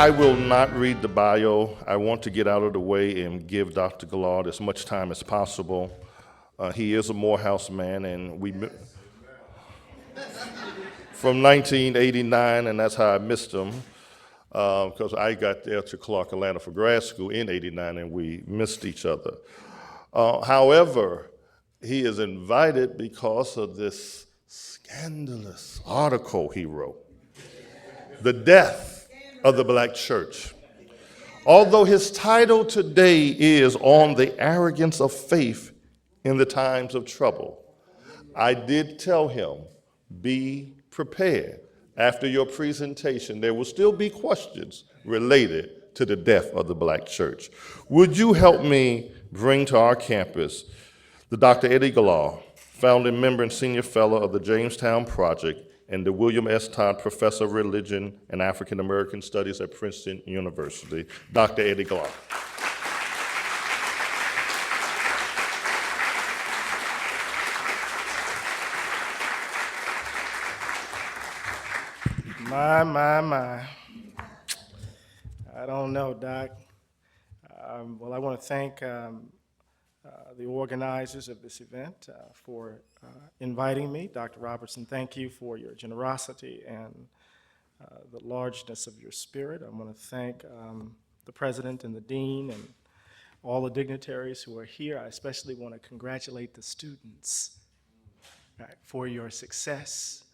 I will not read the bio. I want to get out of the way and give Dr. Glaude as much time as possible. He is a Morehouse man, and from 1989, and that's how I missed him, because I got there to Clark, Atlanta for grad school in '89, and we missed each other. However, he is invited because of this scandalous article he wrote, The Death of the Black Church. Although his title today is On the Arrogance of Faith in the Times of Trouble, I did tell him, be prepared. After your presentation, there will still be questions related to the death of the Black church. Would you help me bring to our campus the Dr. Eddie Glaude, founding member and senior fellow of the Jamestown Project and the William S. Todd Professor of Religion and African American Studies at Princeton University, Dr. Eddie Glaude. My. I don't know, Doc. Well, I want to thank the organizers of this event for inviting me. Dr. Robertson, thank you for your generosity and the largeness of your spirit. I want to thank the president and the dean and all the dignitaries who are here. I especially want to congratulate the students for your success.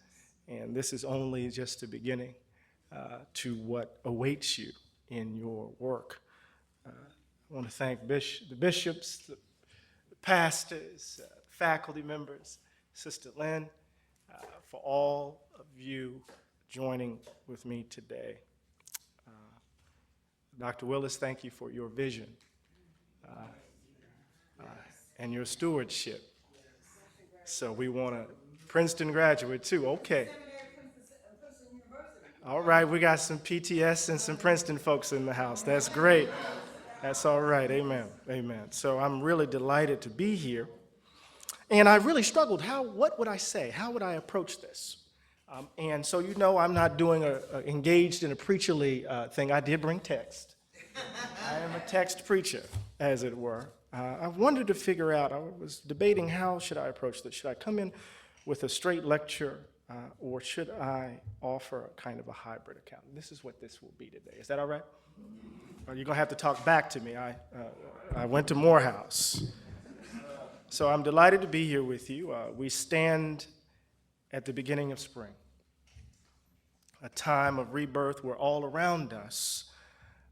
And this is only just the beginning to what awaits you in your work. I want to thank the bishops, the pastors, faculty members, Sister Lynn, for all of you joining with me today. Dr. Willis, thank you for your vision and your stewardship. So we want to, Princeton graduate too, okay. All right, we got some PTS and some Princeton folks in the house. That's great. That's all right, amen, amen. So I'm really delighted to be here. And I really struggled, what would I say? How would I approach this? And so you know I'm not doing engaged in a preacherly thing. I did bring text. I am a text preacher, as it were. I wanted to figure out, I was debating how should I approach this. Should I come in with a straight lecture or should I offer a kind of a hybrid account? This is what this will be today. Is that all right? Or you're going to have to talk back to me. I went to Morehouse. So I'm delighted to be here with you. We stand at the beginning of spring, a time of rebirth where all around us,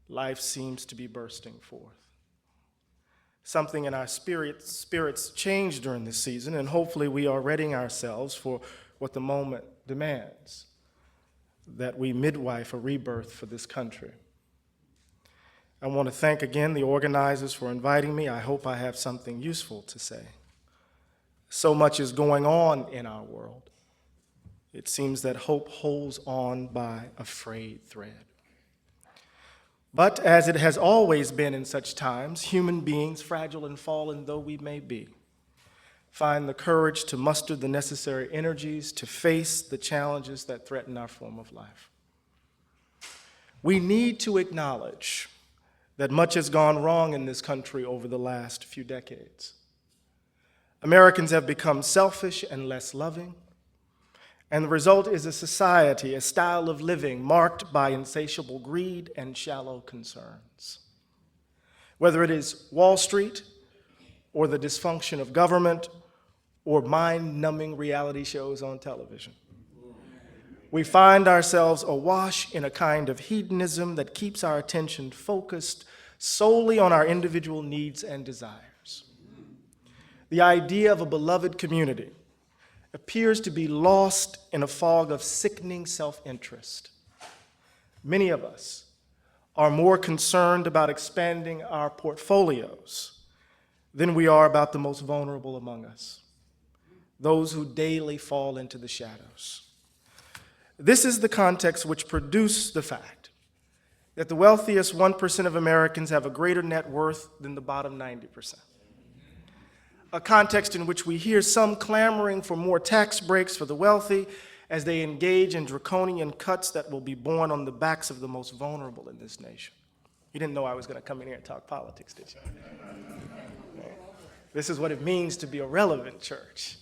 life seems to be bursting forth. Something in our spirits changed during this season, and hopefully we are readying ourselves for what the moment demands, that we midwife a rebirth for this country. I want to thank again the organizers for inviting me. I hope I have something useful to say. So much is going on in our world. It seems that hope holds on by a frayed thread. But as it has always been in such times, human beings, fragile and fallen though we may be, find the courage to muster the necessary energies to face the challenges that threaten our form of life. We need to acknowledge that much has gone wrong in this country over the last few decades. Americans have become selfish and less loving, and the result is a society, a style of living marked by insatiable greed and shallow concerns. Whether it is Wall Street or the dysfunction of government or mind-numbing reality shows on television, we find ourselves awash in a kind of hedonism that keeps our attention focused solely on our individual needs and desires. The idea of a beloved community appears to be lost in a fog of sickening self-interest. Many of us are more concerned about expanding our portfolios than we are about the most vulnerable among us, those who daily fall into the shadows. This is the context which produced the fact that the wealthiest 1% of Americans have a greater net worth than the bottom 90%. A context in which we hear some clamoring for more tax breaks for the wealthy as they engage in draconian cuts that will be borne on the backs of the most vulnerable in this nation. You didn't know I was going to come in here and talk politics, did you? Right. This is what it means to be a relevant church.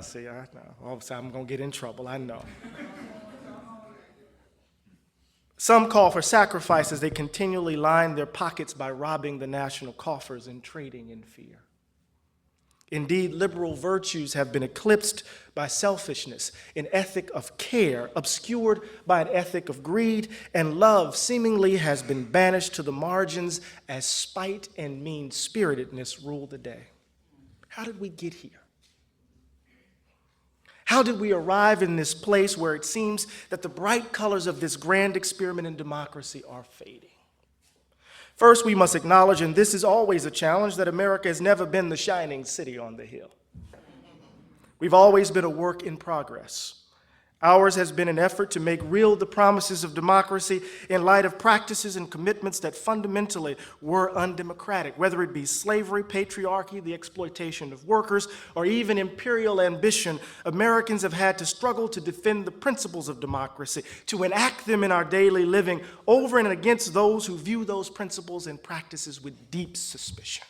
See, I know. All of a sudden I'm going to get in trouble, I know. Some call for sacrifice as they continually line their pockets by robbing the national coffers and trading in fear. Indeed, liberal virtues have been eclipsed by selfishness, an ethic of care, obscured by an ethic of greed, and love seemingly has been banished to the margins as spite and mean-spiritedness rule the day. How did we get here? How did we arrive in this place where it seems that the bright colors of this grand experiment in democracy are fading? First, we must acknowledge, and this is always a challenge, that America has never been the shining city on the hill. We've always been a work in progress. Ours has been an effort to make real the promises of democracy in light of practices and commitments that fundamentally were undemocratic, whether it be slavery, patriarchy, the exploitation of workers, or even imperial ambition. Americans have had to struggle to defend the principles of democracy, to enact them in our daily living over and against those who view those principles and practices with deep suspicion.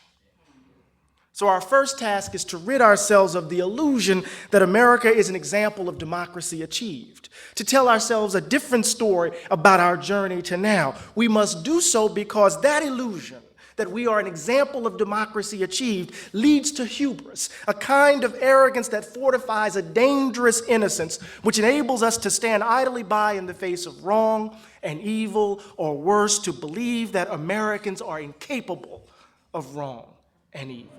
So our first task is to rid ourselves of the illusion that America is an example of democracy achieved, to tell ourselves a different story about our journey to now. We must do so because that illusion that we are an example of democracy achieved leads to hubris, a kind of arrogance that fortifies a dangerous innocence, which enables us to stand idly by in the face of wrong and evil, or worse, to believe that Americans are incapable of wrong and evil.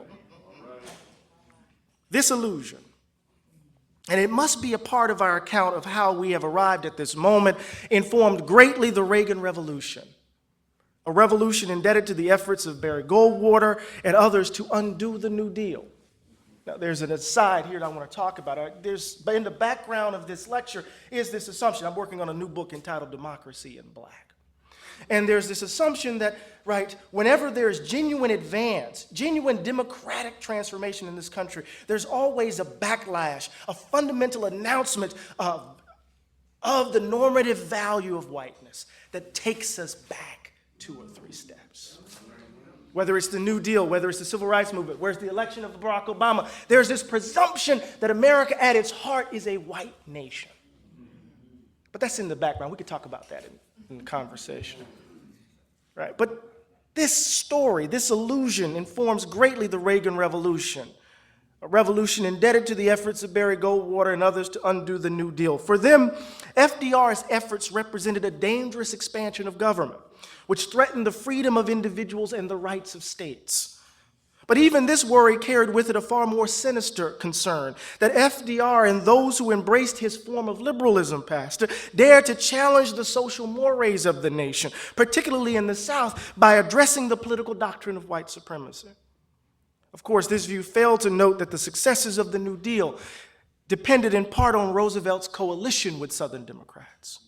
This illusion, and it must be a part of our account of how we have arrived at this moment, informed greatly the Reagan Revolution, a revolution indebted to the efforts of Barry Goldwater and others to undo the New Deal. Now, there's an aside here that I want to talk about. But in the background of this lecture is this assumption. I'm working on a new book entitled Democracy in Black. And there's this assumption that, right, whenever there's genuine advance, genuine democratic transformation in this country, there's always a backlash, a fundamental announcement of the normative value of whiteness that takes us back 2 or 3 steps. Whether it's the New Deal, whether it's the Civil Rights Movement, where's the election of Barack Obama, there's this presumption that America at its heart is a white nation. But that's in the background. We could talk about that in the conversation. Right? But this story, this illusion informs greatly the Reagan Revolution, a revolution indebted to the efforts of Barry Goldwater and others to undo the New Deal. For them, FDR's efforts represented a dangerous expansion of government, which threatened the freedom of individuals and the rights of states. But even this worry carried with it a far more sinister concern, that FDR and those who embraced his form of liberalism, Pastor, dared to challenge the social mores of the nation, particularly in the South, by addressing the political doctrine of white supremacy. Of course, this view failed to note that the successes of the New Deal depended in part on Roosevelt's coalition with Southern Democrats.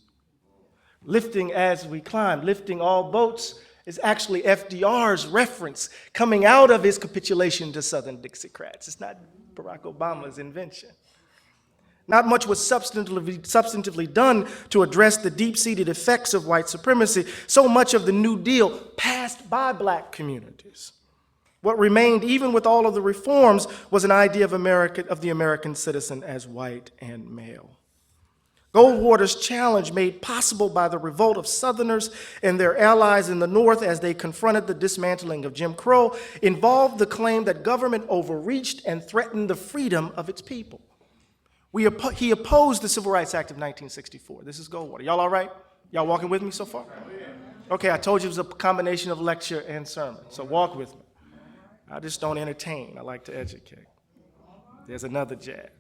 Lifting as we climb, lifting all boats, is actually FDR's reference coming out of his capitulation to Southern Dixiecrats. It's not Barack Obama's invention. Not much was substantively done to address the deep-seated effects of white supremacy. So much of the New Deal passed by black communities. What remained, even with all of the reforms, was an idea of the American citizen as white and male. Goldwater's challenge, made possible by the revolt of Southerners and their allies in the North as they confronted the dismantling of Jim Crow, involved the claim that government overreached and threatened the freedom of its people. He opposed the Civil Rights Act of 1964. This is Goldwater. Y'all all right? Y'all walking with me so far? Okay, I told you it was a combination of lecture and sermon, so walk with me. I just don't entertain. I like to educate. There's another jab.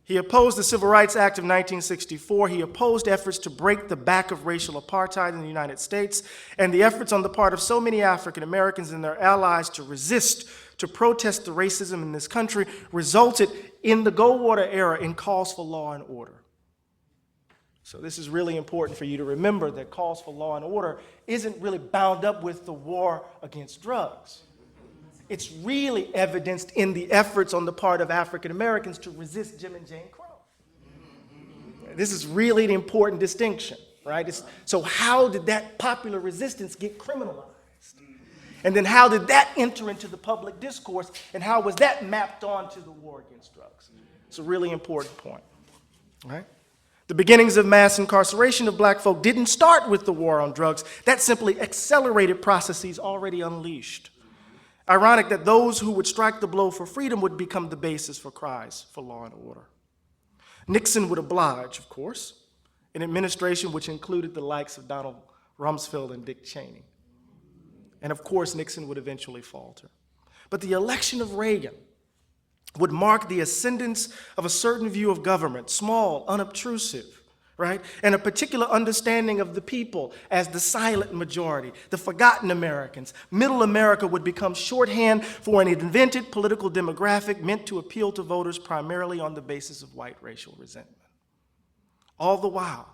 He opposed the Civil Rights Act of 1964. He opposed efforts to break the back of racial apartheid in the United States, and the efforts on the part of so many African Americans and their allies to resist, to protest the racism in this country, resulted in the Goldwater era in calls for law and order. So this is really important for you to remember, that calls for law and order isn't really bound up with the war against drugs. It's really evidenced in the efforts on the part of African Americans to resist Jim and Jane Crow. This is really an important distinction, right? So how did that popular resistance get criminalized? And then how did that enter into the public discourse, and how was that mapped onto the war against drugs? It's a really important point, right? The beginnings of mass incarceration of black folk didn't start with the war on drugs. That simply accelerated processes already unleashed. Ironic that those who would strike the blow for freedom would become the basis for cries for law and order. Nixon would oblige, of course, an administration which included the likes of Donald Rumsfeld and Dick Cheney. And of course, Nixon would eventually falter. But the election of Reagan would mark the ascendance of a certain view of government, small, unobtrusive, right? And a particular understanding of the people as the silent majority, the forgotten Americans. Middle America would become shorthand for an invented political demographic meant to appeal to voters primarily on the basis of white racial resentment. All the while,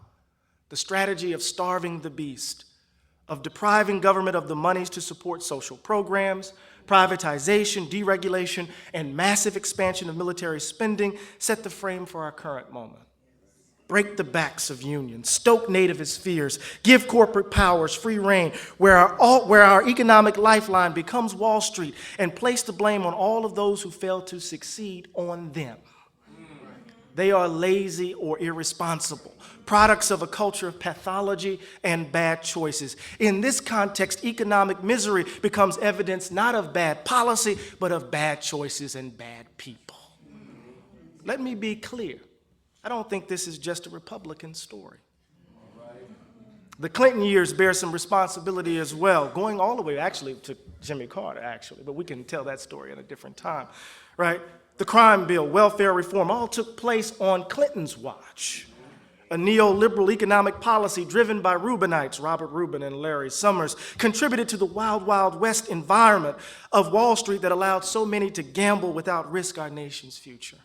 the strategy of starving the beast, of depriving government of the monies to support social programs, privatization, deregulation, and massive expansion of military spending set the frame for our current moment. Break the backs of unions, stoke nativist fears, give corporate powers free rein, where our economic lifeline becomes Wall Street, and place the blame on all of those who fail to succeed on them. They are lazy or irresponsible, products of a culture of pathology and bad choices. In this context, economic misery becomes evidence not of bad policy, but of bad choices and bad people. Let me be clear. I don't think this is just a Republican story. The Clinton years bear some responsibility as well, going all the way actually to Jimmy Carter, actually, but we can tell that story at a different time, right? The crime bill, welfare reform, all took place on Clinton's watch. A neoliberal economic policy driven by Reubenites, Robert Rubin and Larry Summers, contributed to the wild, wild west environment of Wall Street that allowed so many to gamble without risk our nation's future.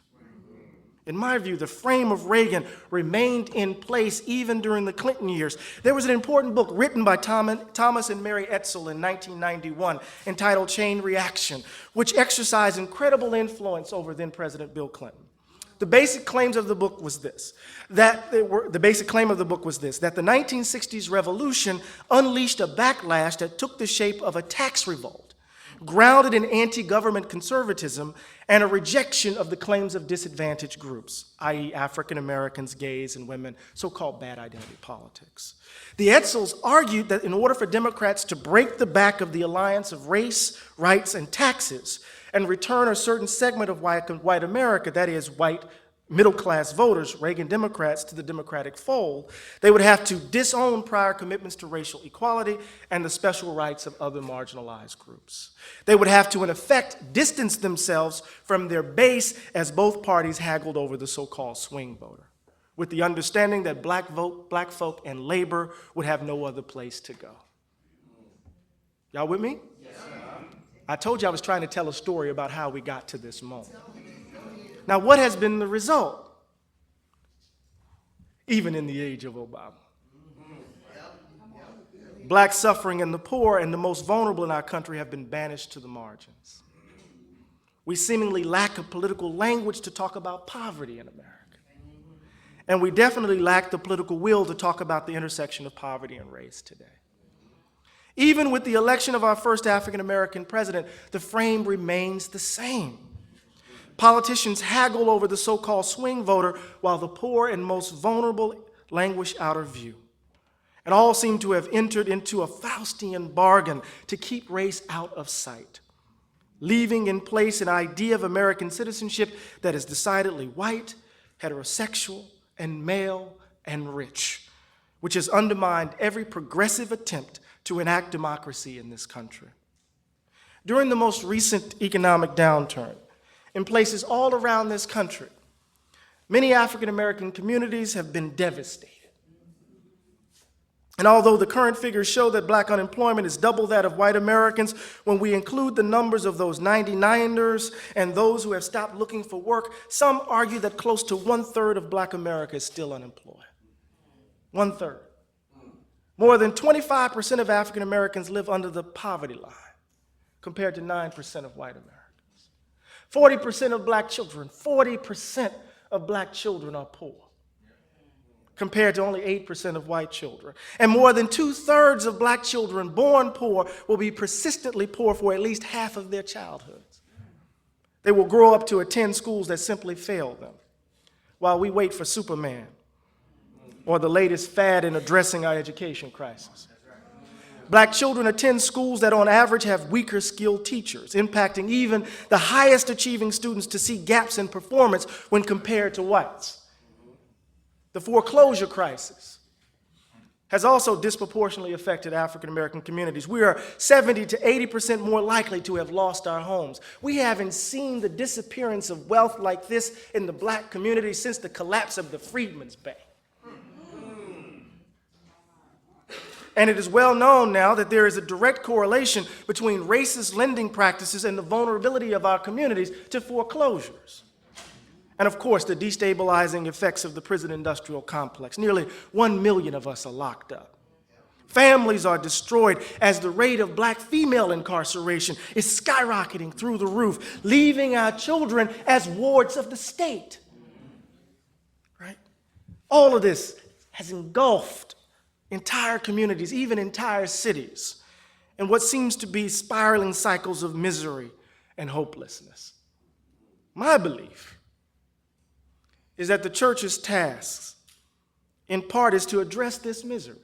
In my view, the frame of Reagan remained in place even during the Clinton years. There was an important book written by Thomas and Mary Etzel in 1991 entitled Chain Reaction, which exercised incredible influence over then President Bill Clinton. The basic claim of the book was this, that the 1960s revolution unleashed a backlash that took the shape of a tax revolt, grounded in anti-government conservatism and a rejection of the claims of disadvantaged groups, i.e. African Americans, gays, and women, so-called bad identity politics. The Etzels argued that in order for Democrats to break the back of the alliance of race, rights, and taxes, and return a certain segment of white America, that is, white middle-class voters, Reagan Democrats, to the Democratic fold, they would have to disown prior commitments to racial equality and the special rights of other marginalized groups. They would have to, in effect, distance themselves from their base as both parties haggled over the so-called swing voter, with the understanding that black folk, and labor would have no other place to go. Y'all with me? Yes, sir. I told you I was trying to tell a story about how we got to this moment. Now, what has been the result? Even in the age of Obama. Black suffering and the poor and the most vulnerable in our country have been banished to the margins. We seemingly lack a political language to talk about poverty in America. And we definitely lack the political will to talk about the intersection of poverty and race today. Even with the election of our first African American president, the frame remains the same. Politicians haggle over the so-called swing voter while the poor and most vulnerable languish out of view. And all seem to have entered into a Faustian bargain to keep race out of sight, leaving in place an idea of American citizenship that is decidedly white, heterosexual, and male, and rich, which has undermined every progressive attempt to enact democracy in this country. During the most recent economic downturn, in places all around this country, many African American communities have been devastated. And although the current figures show that black unemployment is double that of white Americans, when we include the numbers of those 99ers and those who have stopped looking for work, some argue that close to 1/3 of black America is still unemployed. 1/3. More than 25% of African Americans live under the poverty line. compared to 9% of white Americans. 40% of black children, 40% of black children are poor, compared to only 8% of white children. And more than 2/3 of black children born poor will be persistently poor for at least half of their childhoods. They will grow up to attend schools that simply fail them, while we wait for Superman or the latest fad in addressing our education crisis. Black children attend schools that on average have weaker skilled teachers, impacting even the highest achieving students to see gaps in performance when compared to whites. The foreclosure crisis has also disproportionately affected African American communities. We are 70 to 80% more likely to have lost our homes. We haven't seen the disappearance of wealth like this in the black community since the collapse of the Freedmen's Bank. And it is well known now that there is a direct correlation between racist lending practices and the vulnerability of our communities to foreclosures. And of course, the destabilizing effects of the prison industrial complex. Nearly 1 million of us are locked up. Families are destroyed as the rate of black female incarceration is skyrocketing through the roof, leaving our children as wards of the state. Right? All of this has engulfed entire communities, even entire cities, in what seems to be spiraling cycles of misery and hopelessness. My belief is that the church's task, in part, is to address this misery,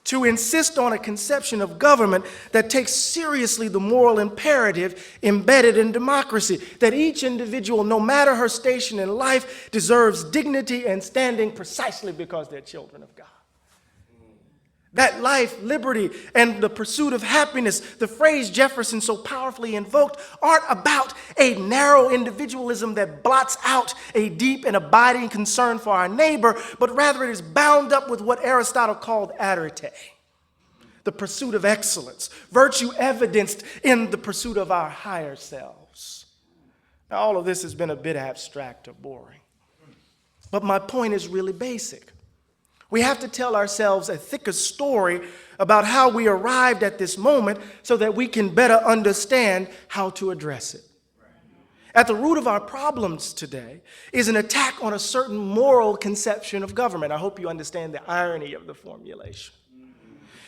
to insist on a conception of government that takes seriously the moral imperative embedded in democracy, that each individual, no matter her station in life, deserves dignity and standing precisely because they're children of God. That life, liberty, and the pursuit of happiness, the phrase Jefferson so powerfully invoked, aren't about a narrow individualism that blots out a deep and abiding concern for our neighbor, but rather it is bound up with what Aristotle called arete, the pursuit of excellence, virtue evidenced in the pursuit of our higher selves. Now, all of this has been a bit abstract or boring, but my point is really basic. We have to tell ourselves a thicker story about how we arrived at this moment so that we can better understand how to address it. At the root of our problems today is an attack on a certain moral conception of government. I hope you understand the irony of the formulation.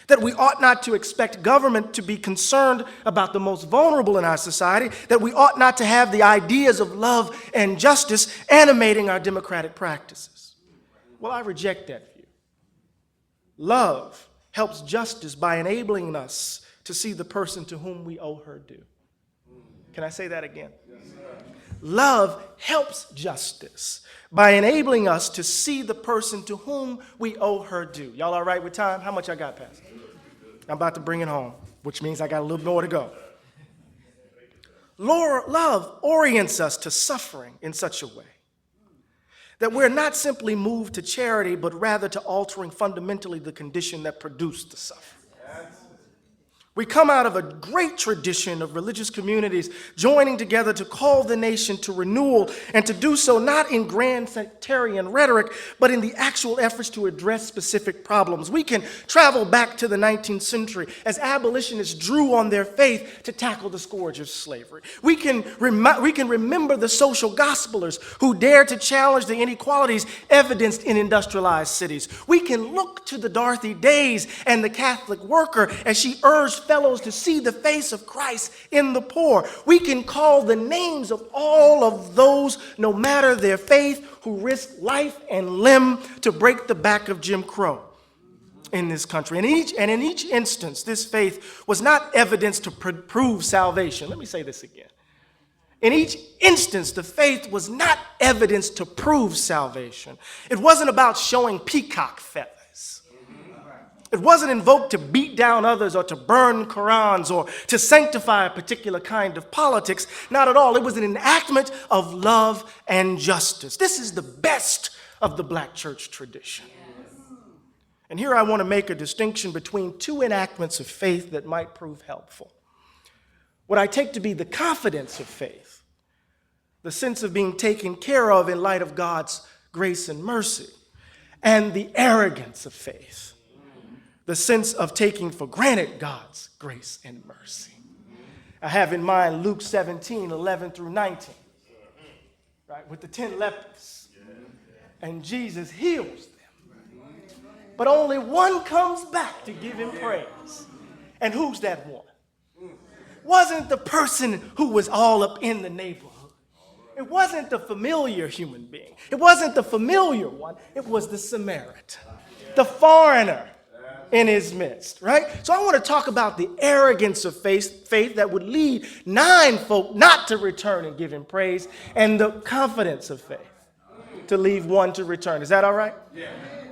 That we ought not to expect government to be concerned about the most vulnerable in our society, that we ought not to have the ideas of love and justice animating our democratic practices. Well, I reject that. Love helps justice by enabling us to see the person to whom we owe her due. Can I say that again? Love helps justice by enabling us to see the person to whom we owe her due. Y'all all right with time? How much I got, Pastor? I'm about to bring it home, which means I got a little more to go. Love orients us to suffering in such a way that we're not simply moved to charity, but rather to altering fundamentally the condition that produced the suffering. We come out of a great tradition of religious communities joining together to call the nation to renewal, and to do so not in grand sectarian rhetoric, but in the actual efforts to address specific problems. We can travel back to the 19th century as abolitionists drew on their faith to tackle the scourge of slavery. We can remember the social gospelers who dared to challenge the inequalities evidenced in industrialized cities. We can look to the Dorothy Days and the Catholic worker as she urged fellows to see the face of Christ in the poor. We can call the names of all of those, no matter their faith, who risked life and limb to break the back of Jim Crow in this country. And in each instance, this faith was not evidence to prove salvation. Let me say this again. In each instance, the faith was not evidence to prove salvation. It wasn't about showing peacock feathers. It wasn't invoked to beat down others or to burn Qurans or to sanctify a particular kind of politics. Not at all. It was an enactment of love and justice. This is the best of the black church tradition. And here I want to make a distinction between two enactments of faith that might prove helpful. What I take to be the confidence of faith, the sense of being taken care of in light of God's grace and mercy, and the arrogance of faith, the sense of taking for granted God's grace and mercy. I have in mind Luke 17, 11 through 19, right, with the 10 lepers. And Jesus heals them. But only one comes back to give him praise. And who's that one? Wasn't the person who was all up in the neighborhood. It wasn't the familiar human being. It wasn't the familiar one. It was the Samaritan, the foreigner in his midst, right? So I want to talk about the arrogance of faith that would lead 9 folk not to return and give him praise, and the confidence of faith to leave 1 to return. Is that all right? Yeah.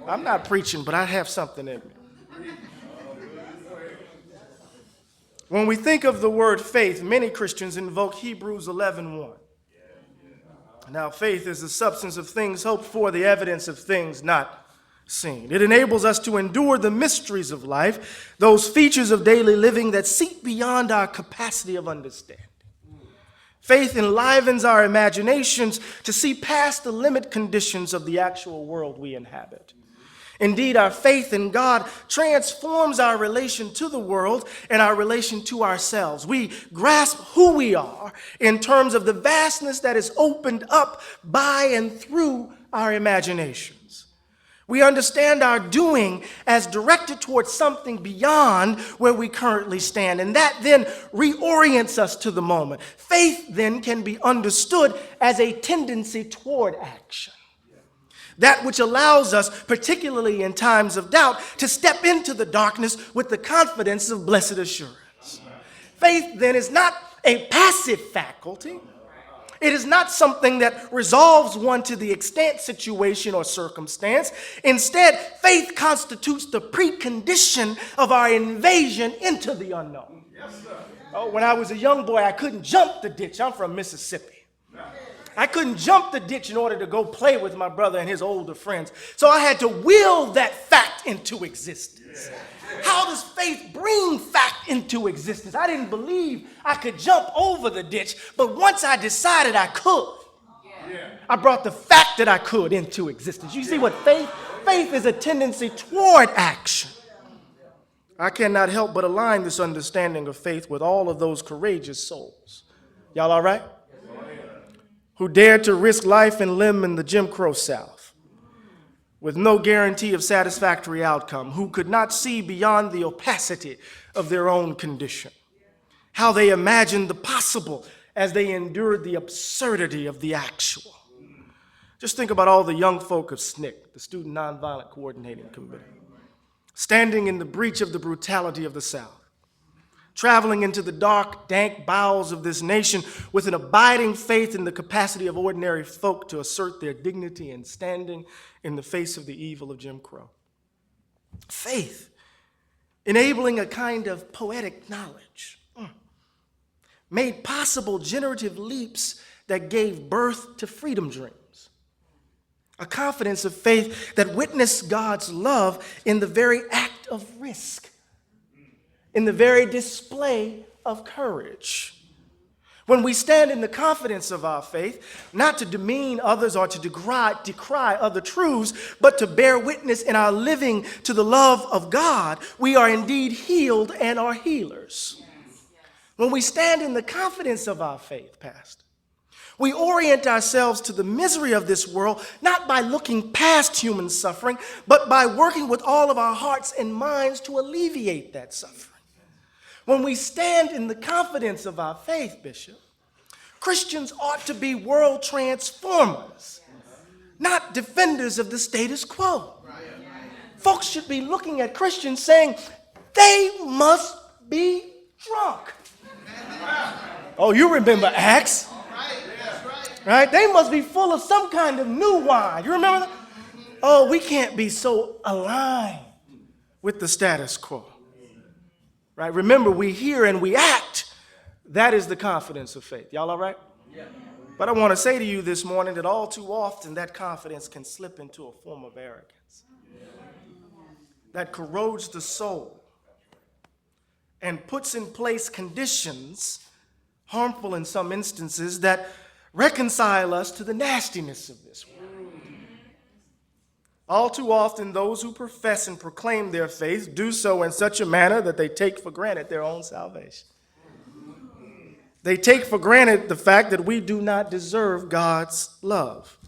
I'm not preaching, but I have something in me. When we think of the word faith, many Christians invoke Hebrews 11:1. Now, faith is the substance of things hoped for, the evidence of things not seen. It enables us to endure the mysteries of life, those features of daily living that seek beyond our capacity of understanding. Faith enlivens our imaginations to see past the limit conditions of the actual world we inhabit. Indeed, our faith in God transforms our relation to the world and our relation to ourselves. We grasp who we are in terms of the vastness that is opened up by and through our imaginations. We understand our doing as directed towards something beyond where we currently stand, and that then reorients us to the moment. Faith then can be understood as a tendency toward action. That which allows us, particularly in times of doubt, to step into the darkness with the confidence of blessed assurance. Faith then is not a passive faculty. It is not something that resolves one to the extent, situation, or circumstance. Instead, faith constitutes the precondition of our invasion into the unknown. Oh, when I was a young boy, I couldn't jump the ditch. I'm from Mississippi. I couldn't jump the ditch in order to go play with my brother and his older friends. So I had to will that fact into existence. How does faith bring fact into existence? I didn't believe I could jump over the ditch, but once I decided I could, I brought the fact that I could into existence. You see what faith is a tendency toward action. I cannot help but align this understanding of faith with all of those courageous souls. Y'all all right? Who dared to risk life and limb in the Jim Crow South with no guarantee of satisfactory outcome, who could not see beyond the opacity of their own condition, how they imagined the possible as they endured the absurdity of the actual. Just think about all the young folk of SNCC, the Student Nonviolent Coordinating Committee, standing in the breach of the brutality of the South, traveling into the dark, dank bowels of this nation with an abiding faith in the capacity of ordinary folk to assert their dignity and standing in the face of the evil of Jim Crow. Faith, enabling a kind of poetic knowledge, made possible generative leaps that gave birth to freedom dreams. A confidence of faith that witnessed God's love in the very act of risk, in the very display of courage. When we stand in the confidence of our faith, not to demean others or to decry other truths, but to bear witness in our living to the love of God, we are indeed healed and are healers. When we stand in the confidence of our faith, Pastor, we orient ourselves to the misery of this world, not by looking past human suffering, but by working with all of our hearts and minds to alleviate that suffering. When we stand in the confidence of our faith, Bishop, Christians ought to be world transformers, not defenders of the status quo. Folks should be looking at Christians saying, they must be drunk. Oh, you remember Acts? Right? They must be full of some kind of new wine. You remember that? Oh, we can't be so aligned with the status quo. Right? Remember, we hear and we act. That is the confidence of faith. Y'all all right? Yeah. But I want to say to you this morning that all too often that confidence can slip into a form of arrogance that corrodes the soul and puts in place conditions, harmful in some instances, that reconcile us to the nastiness of this world. All too often, those who profess and proclaim their faith do so in such a manner that they take for granted their own salvation. They take for granted the fact that we do not deserve God's love.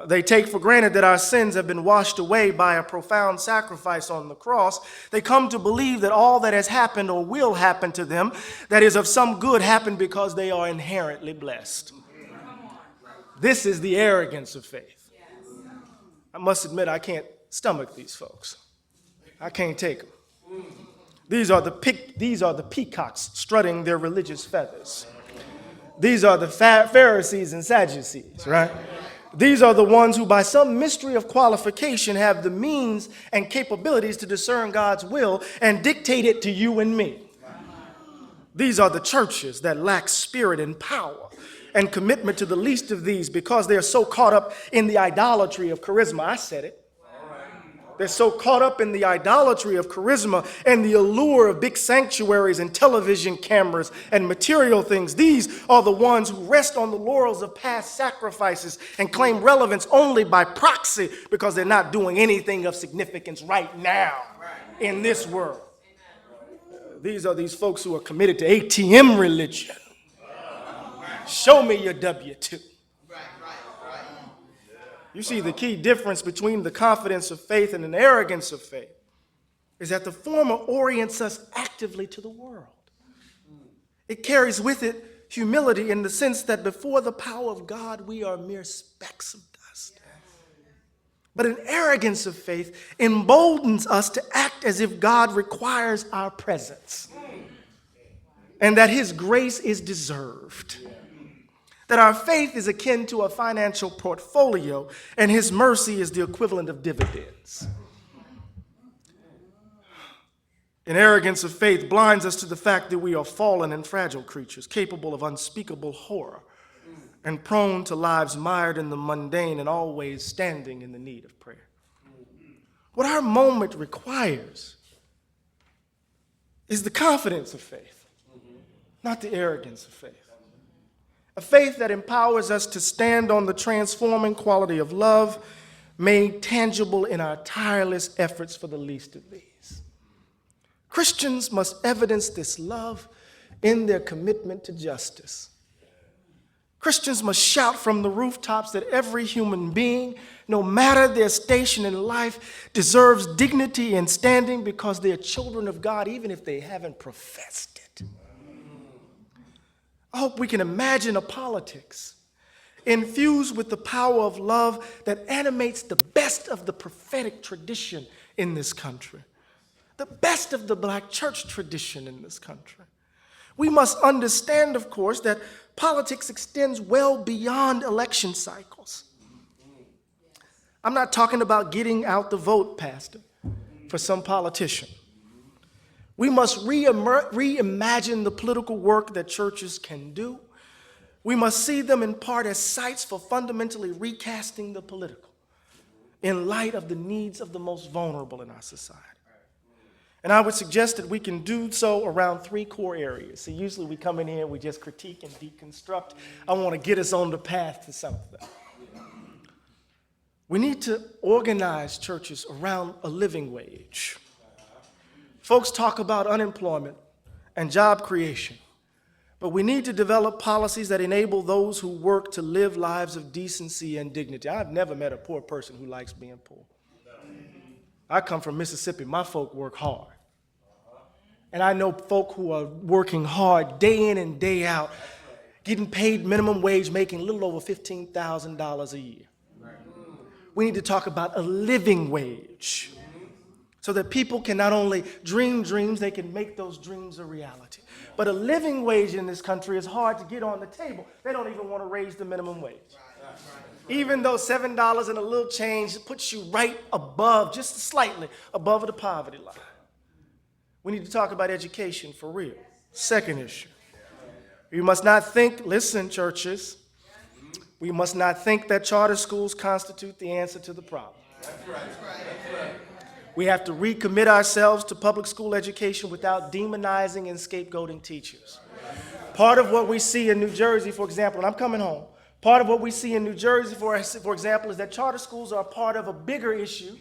They take for granted that our sins have been washed away by a profound sacrifice on the cross. They come to believe that all that has happened or will happen to them, that is of some good, happened because they are inherently blessed. This is the arrogance of faith. I must admit, I can't stomach these folks. I can't take them. These are the peacocks strutting their religious feathers. These are the Pharisees and Sadducees, right? These are the ones who, by some mystery of qualification, have the means and capabilities to discern God's will and dictate it to you and me. These are the churches that lack spirit and power and commitment to the least of these because they are so caught up in the idolatry of charisma. I said it. They're so caught up in the idolatry of charisma and the allure of big sanctuaries and television cameras and material things. These are the ones who rest on the laurels of past sacrifices and claim relevance only by proxy because they're not doing anything of significance right now in this world. These are these folks who are committed to ATM religion. Show me your W-2. You see, the key difference between the confidence of faith and an arrogance of faith is that the former orients us actively to the world. It carries with it humility in the sense that before the power of God, we are mere specks of dust. But an arrogance of faith emboldens us to act as if God requires our presence and that his grace is deserved. That our faith is akin to a financial portfolio, and his mercy is the equivalent of dividends. An arrogance of faith blinds us to the fact that we are fallen and fragile creatures, capable of unspeakable horror, and prone to lives mired in the mundane and always standing in the need of prayer. What our moment requires is the confidence of faith, not the arrogance of faith. A faith that empowers us to stand on the transforming quality of love made tangible in our tireless efforts for the least of these. Christians must evidence this love in their commitment to justice. Christians must shout from the rooftops that every human being, no matter their station in life, deserves dignity and standing because they are children of God, even if they haven't professed it. I hope we can imagine a politics infused with the power of love that animates the best of the prophetic tradition in this country, the best of the black church tradition in this country. We must understand, of course, that politics extends well beyond election cycles. I'm not talking about getting out the vote, Pastor, for some politician. We must reimagine the political work that churches can do. We must see them in part as sites for fundamentally recasting the political in light of the needs of the most vulnerable in our society. And I would suggest that we can do so around three core areas. So usually we come in here and we just critique and deconstruct. I want to get us on the path to something. We need to organize churches around a living wage. Folks talk about unemployment and job creation, but we need to develop policies that enable those who work to live lives of decency and dignity. I've never met a poor person who likes being poor. I come from Mississippi. My folk work hard. And I know folk who are working hard day in and day out, getting paid minimum wage, making a little over $15,000 a year. We need to talk about a living wage so that people can not only dream dreams, they can make those dreams a reality. But a living wage in this country is hard to get on the table. They don't even want to raise the minimum wage. Even though $7 and a little change puts you right above, just slightly above the poverty line. We need to talk about education for real. Second issue. We must not think, listen, churches, we must not think that charter schools constitute the answer to the problem. That's right. We have to recommit ourselves to public school education without demonizing and scapegoating teachers. Part of what we see in New Jersey, for example, and I'm coming home, Part of what we see in New Jersey, for example, is that charter schools are a part of a bigger issue,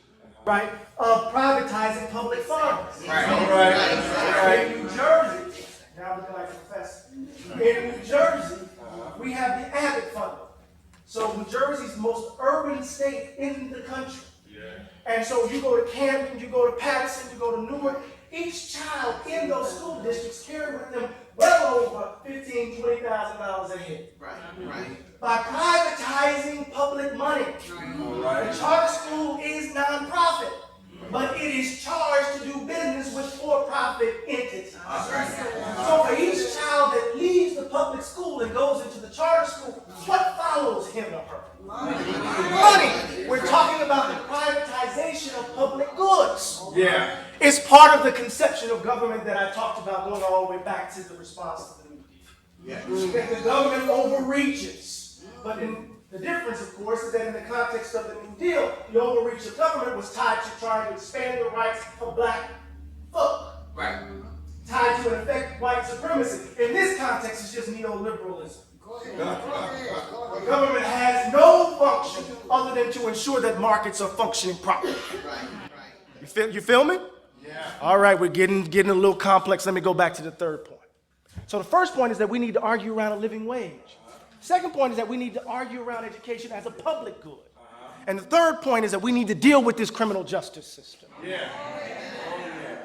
right, of privatizing public funds. Right. In New Jersey, now I'm looking like a professor. In New Jersey, we have the Abbott Fund. So New Jersey's the most urban state in the country. And so you go to Camden, you go to Patterson, you go to Newark. Each child in those school districts carry with them well over $15,000, $20,000 a head. Right. By privatizing public money. The charter school is nonprofit, but it is charged to do business with for-profit entities. So for each child that leaves the public school and goes into the charter school, what follows him or her? Money. We're talking about the privatization of public goods. Yeah. It's part of the conception of government that I talked about going all the way back to the response to the New Deal. That the government overreaches. But the difference, of course, is that in the context of the New Deal, the overreach of government was tied to trying to expand the rights of black folk. Right. Tied to, in effect, white supremacy. In this context, it's just neoliberalism. The government has no function other than to ensure that markets are functioning properly. You feel me? Yeah. All right, we're getting a little complex. Let me go back to the third point. So the first point is that we need to argue around a living wage. Second point is that we need to argue around education as a public good. And the third point is that we need to deal with this criminal justice system. Yeah.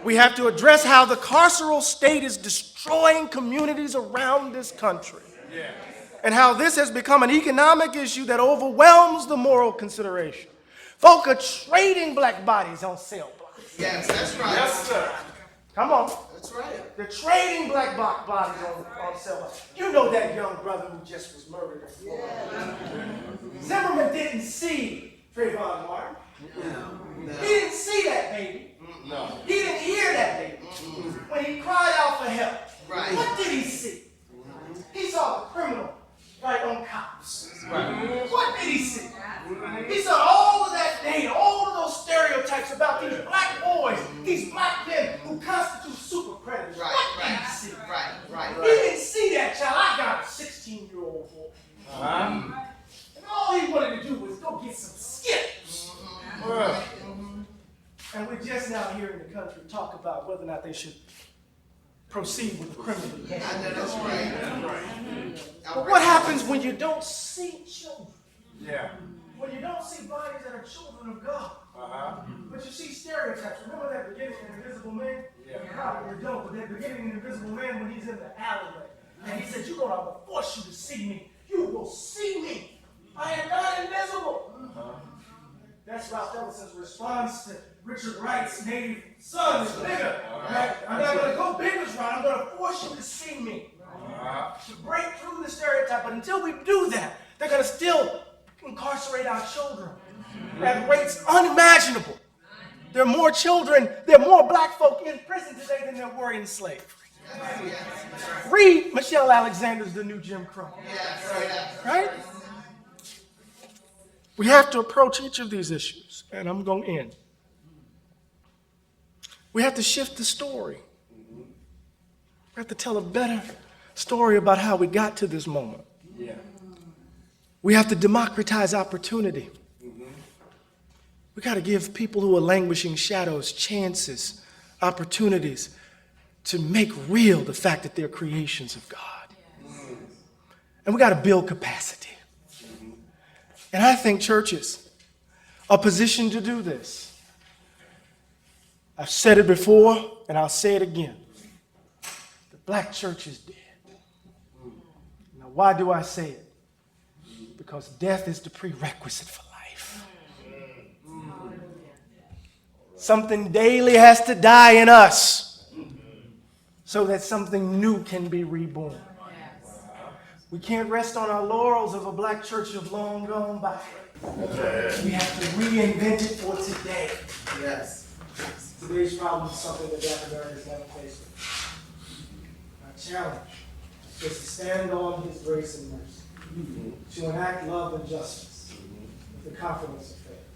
We have to address how the carceral state is destroying communities around this country. Yeah. And how this has become an economic issue that overwhelms the moral consideration. Folk are trading black bodies on cell blocks. Yes, that's right. Yes, sir. Come on. That's right. They're trading black bodies on cell blocks. You know that young brother who just was murdered in Florida. Yeah. Zimmerman didn't see Trayvon Martin. No. He didn't see that baby. No. He didn't hear that baby. When he cried out for help. Right. What did he see? He saw the criminal right on cops. Right. What did he see? He saw all of that data, all of those stereotypes about these black boys, these black men who constitute super predators. Right. What did he see? Right. He didn't see that child. I got a 16-year-old boy. And all he wanted to do was go get some skips. And we're just now here in the country talk about whether or not they should proceed with the criminal behavior. I know that's right. But what happens when you don't see children? Yeah. When you don't see bodies that are children of God? But you see stereotypes. Remember that beginning in Invisible Man? Yeah. Probably don't, but that beginning in Invisible Man when he's in the alleyway. And he said, I'm going to force you to see me. You will see me. I am not invisible. That's Ralph Ellison's response to Richard Wright's native son is bigger. Right? I'm not going to go bigger's route. I'm going to force you to see me. To break through the stereotype. But until we do that, they're going to still incarcerate our children at rates unimaginable. There are more children, there are more black folk in prison today than there were in slavery. Read Michelle Alexander's The New Jim Crow. Right? We have to approach each of these issues, and I'm going to end. We have to shift the story. We have to tell a better story about how we got to this moment. Yeah. We have to democratize opportunity. We got to give people who are languishing shadows chances, opportunities to make real the fact that they're creations of God. And we got to build capacity. And I think churches are positioned to do this. I've said it before, and I'll say it again. The black church is dead. Now, why do I say it? Because death is the prerequisite for life. Something daily has to die in us so that something new can be reborn. We can't rest on our laurels of a black church of long gone by. We have to reinvent it for today. Yes. Today's problem is something that Black Americans never faced. Our challenge is to stand on His grace and mercy, to enact love and justice with the confidence of faith,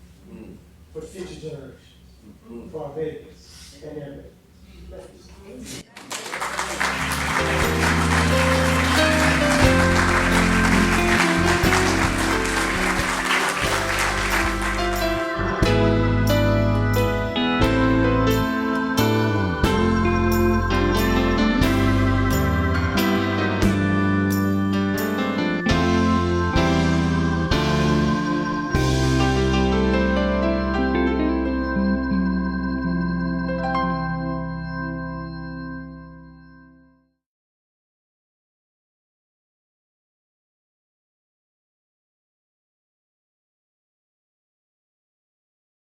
for future generations, for our babies and their babies.